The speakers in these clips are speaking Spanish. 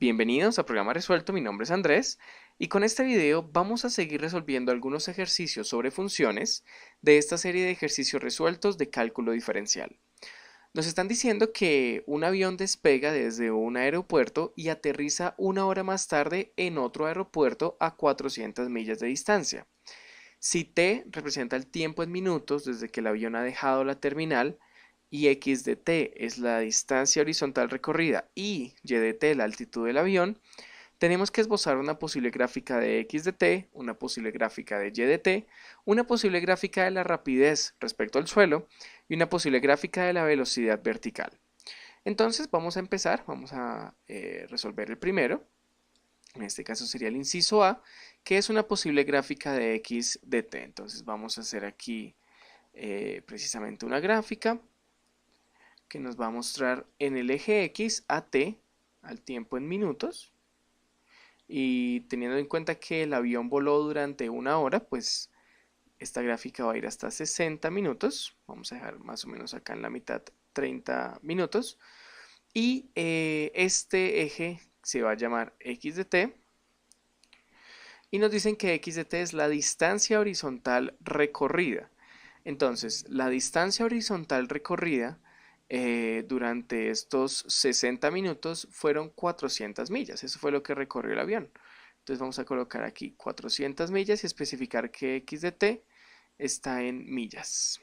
Bienvenidos a Programa Resuelto, mi nombre es Andrés y con este video vamos a seguir resolviendo algunos ejercicios sobre funciones de esta serie de ejercicios resueltos de cálculo diferencial. Nos están diciendo que un avión despega desde un aeropuerto y aterriza una hora más tarde en otro aeropuerto a 400 millas de distancia. Si t representa el tiempo en minutos desde que el avión ha dejado la terminal y x de t es la distancia horizontal recorrida y y de t la altitud del avión, tenemos que esbozar una posible gráfica de x de t, una posible gráfica de y de t, una posible gráfica de la rapidez respecto al suelo y una posible gráfica de la velocidad vertical. Entonces vamos a empezar, vamos a resolver el primero. En este caso sería el inciso A, que es una posible gráfica de x de t. Entonces vamos a hacer aquí precisamente una gráfica que nos va a mostrar en el eje x a t, al tiempo en minutos. Y teniendo en cuenta que el avión voló durante una hora, pues esta gráfica va a ir hasta 60 minutos. Vamos a dejar más o menos acá en la mitad 30 minutos. Y este eje se va a llamar x de t. Y nos dicen que x de t es la distancia horizontal recorrida. Entonces, la distancia horizontal recorrida durante estos 60 minutos fueron 400 millas. Eso fue lo que recorrió el avión. Entonces vamos a colocar aquí 400 millas y especificar que x de t está en millas.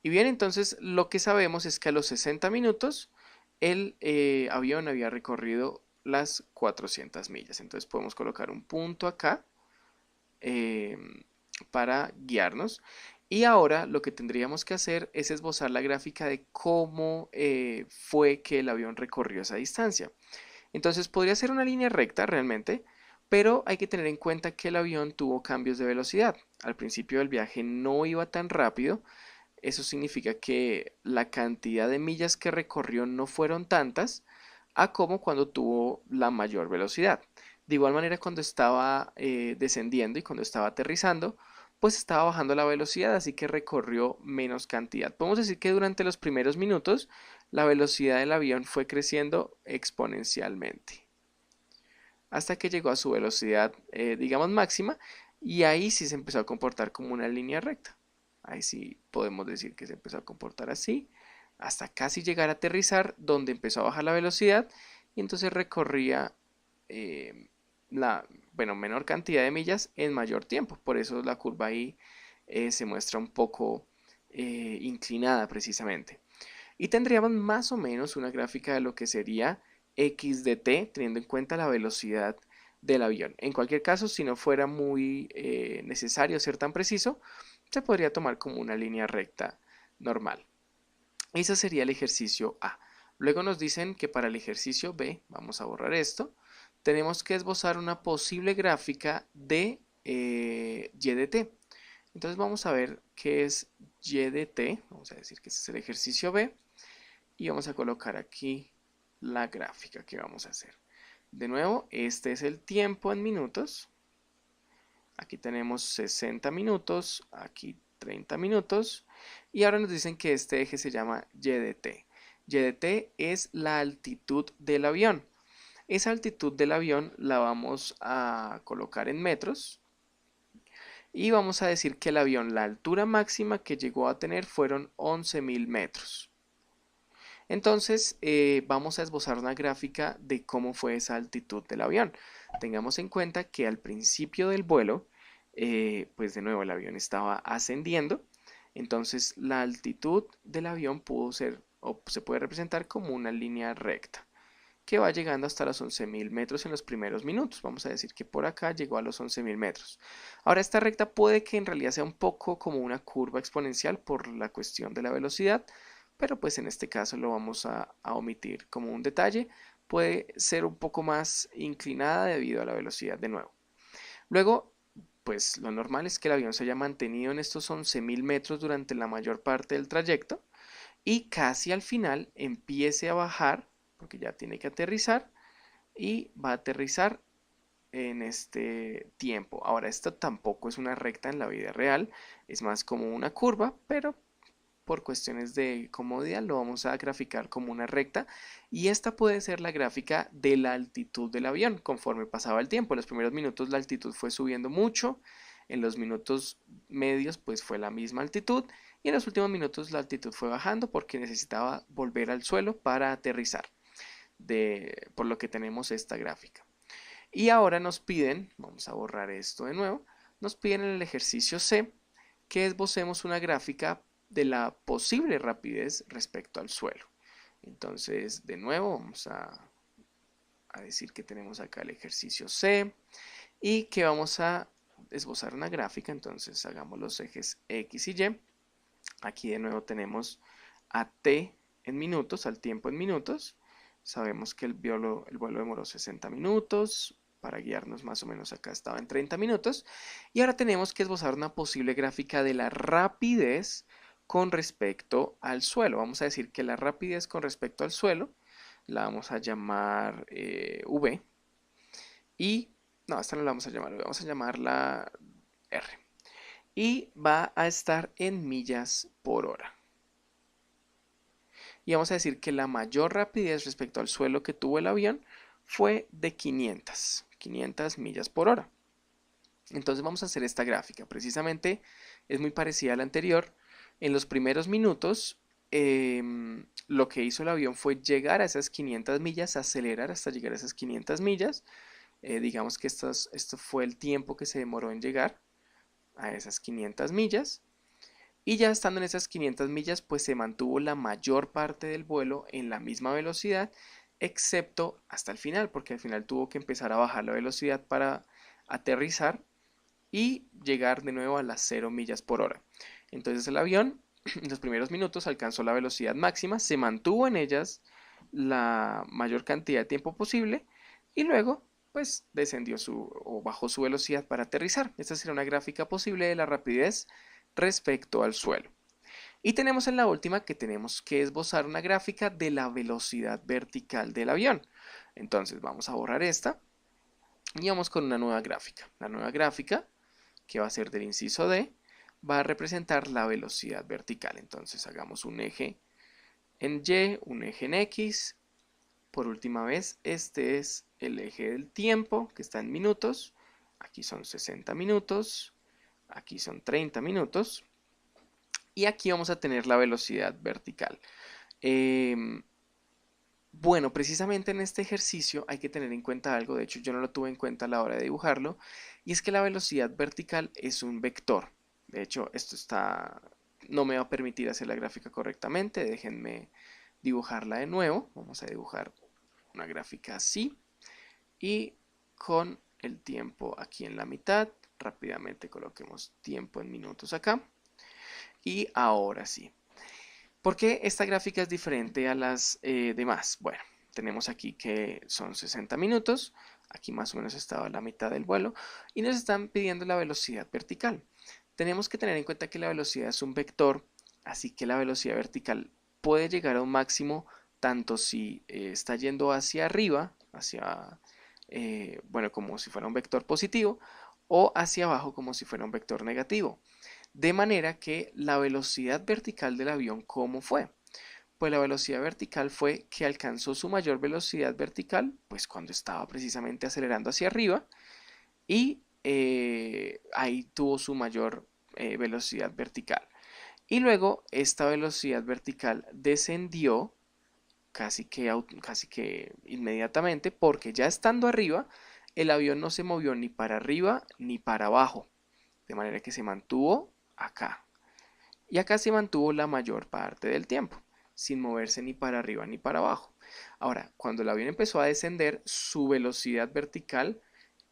Y bien, entonces lo que sabemos es que a los 60 minutos el avión había recorrido las 400 millas. Entonces podemos colocar un punto acá eh, para guiarnos. Y ahora lo que tendríamos que hacer es esbozar la gráfica de cómo fue que el avión recorrió esa distancia. Entonces podría ser una línea recta realmente, pero hay que tener en cuenta que el avión tuvo cambios de velocidad. Al principio del viaje no iba tan rápido. Eso significa que la cantidad de millas que recorrió no fueron tantas a como cuando tuvo la mayor velocidad. De igual manera, cuando estaba descendiendo y cuando estaba aterrizando, pues estaba bajando la velocidad, así que recorrió menos cantidad. Podemos decir que durante los primeros minutos la velocidad del avión fue creciendo exponencialmente hasta que llegó a su velocidad, digamos, máxima, y ahí sí se empezó a comportar como una línea recta. Ahí sí podemos decir que se empezó a comportar así, hasta casi llegar a aterrizar, donde empezó a bajar la velocidad, y entonces recorría eh, la, bueno, menor cantidad de millas en mayor tiempo. Por eso la curva ahí se muestra un poco inclinada precisamente. Y tendríamos más o menos una gráfica de lo que sería x de t, teniendo en cuenta la velocidad del avión. En cualquier caso, si no fuera muy necesario ser tan preciso, se podría tomar como una línea recta normal. Ese sería el ejercicio A. Luego nos dicen que para el ejercicio B, vamos a borrar esto, tenemos que esbozar una posible gráfica de y de t. Entonces vamos a ver qué es y de t, vamos a decir que este es el ejercicio B, y vamos a colocar aquí la gráfica que vamos a hacer. De nuevo, este es el tiempo en minutos. Aquí tenemos 60 minutos, aquí 30 minutos. Y ahora nos dicen que este eje se llama y de t. Y de t es la altitud del avión. Esa altitud del avión la vamos a colocar en metros. Y vamos a decir que el avión, la altura máxima que llegó a tener fueron 11.000 metros. Entonces vamos a esbozar una gráfica de cómo fue esa altitud del avión. Tengamos en cuenta que al principio del vuelo, pues de nuevo el avión estaba ascendiendo, entonces la altitud del avión pudo ser o se puede representar como una línea recta que va llegando hasta los 11.000 metros en los primeros minutos. Vamos a decir que por acá llegó a los 11.000 metros. Ahora esta recta puede que en realidad sea un poco como una curva exponencial por la cuestión de la velocidad, pero pues en este caso lo vamos a omitir como un detalle. Puede ser un poco más inclinada debido a la velocidad de nuevo. Luego, pues lo normal es que el avión se haya mantenido en estos 11.000 metros durante la mayor parte del trayecto y casi al final empiece a bajar porque ya tiene que aterrizar y va a aterrizar en este tiempo. Ahora, esto tampoco es una recta en la vida real, es más como una curva, pero por cuestiones de comodidad lo vamos a graficar como una recta y esta puede ser la gráfica de la altitud del avión conforme pasaba el tiempo. En los primeros minutos la altitud fue subiendo mucho, en los minutos medios pues fue la misma altitud y en los últimos minutos la altitud fue bajando porque necesitaba volver al suelo para aterrizar, por lo que tenemos esta gráfica. Y ahora nos piden, vamos a borrar esto de nuevo, nos piden en el ejercicio C que esbocemos una gráfica de la posible rapidez respecto al suelo. Entonces, de nuevo, vamos a decir que tenemos acá el ejercicio C y que vamos a esbozar una gráfica. Entonces, hagamos los ejes X y Y. Aquí de nuevo tenemos a T en minutos, al tiempo en minutos. Sabemos que el vuelo demoró 60 minutos. Para guiarnos más o menos acá estaba en 30 minutos. Y ahora tenemos que esbozar una posible gráfica de la rapidez con respecto al suelo. Vamos a decir que la rapidez con respecto al suelo la vamos a llamar V. Y, no, esta no la vamos a llamar V, vamos a llamarla R. Y va a estar en millas por hora. Y vamos a decir que la mayor rapidez respecto al suelo que tuvo el avión fue de 500 millas por hora. Entonces vamos a hacer esta gráfica. Precisamente es muy parecida a la anterior. En los primeros minutos lo que hizo el avión fue llegar a esas 500 millas, acelerar hasta llegar a esas 500 millas. Digamos que esto fue el tiempo que se demoró en llegar a esas 500 millas. Y ya estando en esas 500 millas, pues se mantuvo la mayor parte del vuelo en la misma velocidad, excepto hasta el final, porque al final tuvo que empezar a bajar la velocidad para aterrizar y llegar de nuevo a las 0 millas por hora. Entonces el avión en los primeros minutos alcanzó la velocidad máxima, se mantuvo en ellas la mayor cantidad de tiempo posible y luego pues descendió o bajó su velocidad para aterrizar. Esta sería una gráfica posible de la rapidez respecto al suelo. Y tenemos en la última que tenemos que esbozar una gráfica de la velocidad vertical del avión. Entonces vamos a borrar esta y vamos con una nueva gráfica. La nueva gráfica, que va a ser del inciso D, va a representar la velocidad vertical. Entonces hagamos un eje en Y, un eje en X. Por última vez, este es el eje del tiempo, que está en minutos. Aquí son 60 minutos. Aquí son 30 minutos. Y aquí vamos a tener la velocidad vertical. Bueno, precisamente en este ejercicio hay que tener en cuenta algo. De hecho, yo no lo tuve en cuenta a la hora de dibujarlo. Y es que la velocidad vertical es un vector. De hecho, no me va a permitir hacer la gráfica correctamente. Déjenme dibujarla de nuevo. Vamos a dibujar una gráfica así. Y con el tiempo aquí en la mitad. Rápidamente coloquemos tiempo en minutos acá. Y ahora sí. ¿Por qué esta gráfica es diferente a las demás? Bueno, tenemos aquí que son 60 minutos. Aquí más o menos estaba la mitad del vuelo. Y nos están pidiendo la velocidad vertical. Tenemos que tener en cuenta que la velocidad es un vector. Así que la velocidad vertical puede llegar a un máximo tanto si está yendo hacia arriba, bueno, como si fuera un vector positivo, o hacia abajo como si fuera un vector negativo. De manera que la velocidad vertical del avión, ¿cómo fue? Pues la velocidad vertical fue que alcanzó su mayor velocidad vertical, pues cuando estaba precisamente acelerando hacia arriba, y ahí tuvo su mayor velocidad vertical. Y luego esta velocidad vertical descendió casi que inmediatamente, porque ya estando arriba, el avión no se movió ni para arriba ni para abajo, de manera que se mantuvo acá. Y acá se mantuvo la mayor parte del tiempo, sin moverse ni para arriba ni para abajo. Ahora, cuando el avión empezó a descender, su velocidad vertical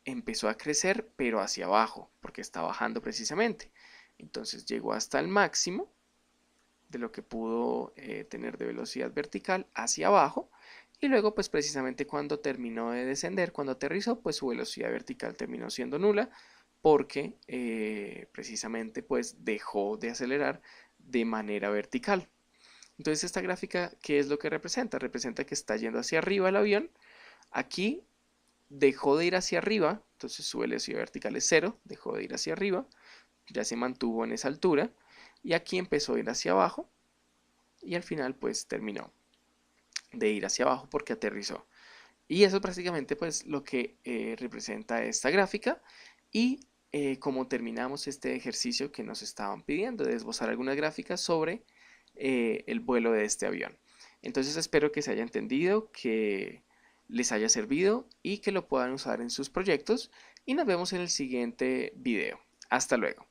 empezó a crecer, pero hacia abajo, porque está bajando precisamente. Entonces llegó hasta el máximo de lo que pudo tener de velocidad vertical hacia abajo. Y luego, pues precisamente cuando terminó de descender, cuando aterrizó, pues su velocidad vertical terminó siendo nula, porque precisamente pues dejó de acelerar de manera vertical. Entonces esta gráfica, ¿qué es lo que representa? Representa que está yendo hacia arriba el avión. Aquí dejó de ir hacia arriba, entonces su velocidad vertical es 0, dejó de ir hacia arriba, ya se mantuvo en esa altura. Y aquí empezó a ir hacia abajo y al final pues terminó de ir hacia abajo porque aterrizó. Y eso es prácticamente pues lo que representa esta gráfica y cómo terminamos este ejercicio que nos estaban pidiendo de esbozar algunas gráficas sobre el vuelo de este avión. Entonces espero que se haya entendido, que les haya servido y que lo puedan usar en sus proyectos y nos vemos en el siguiente video. Hasta luego.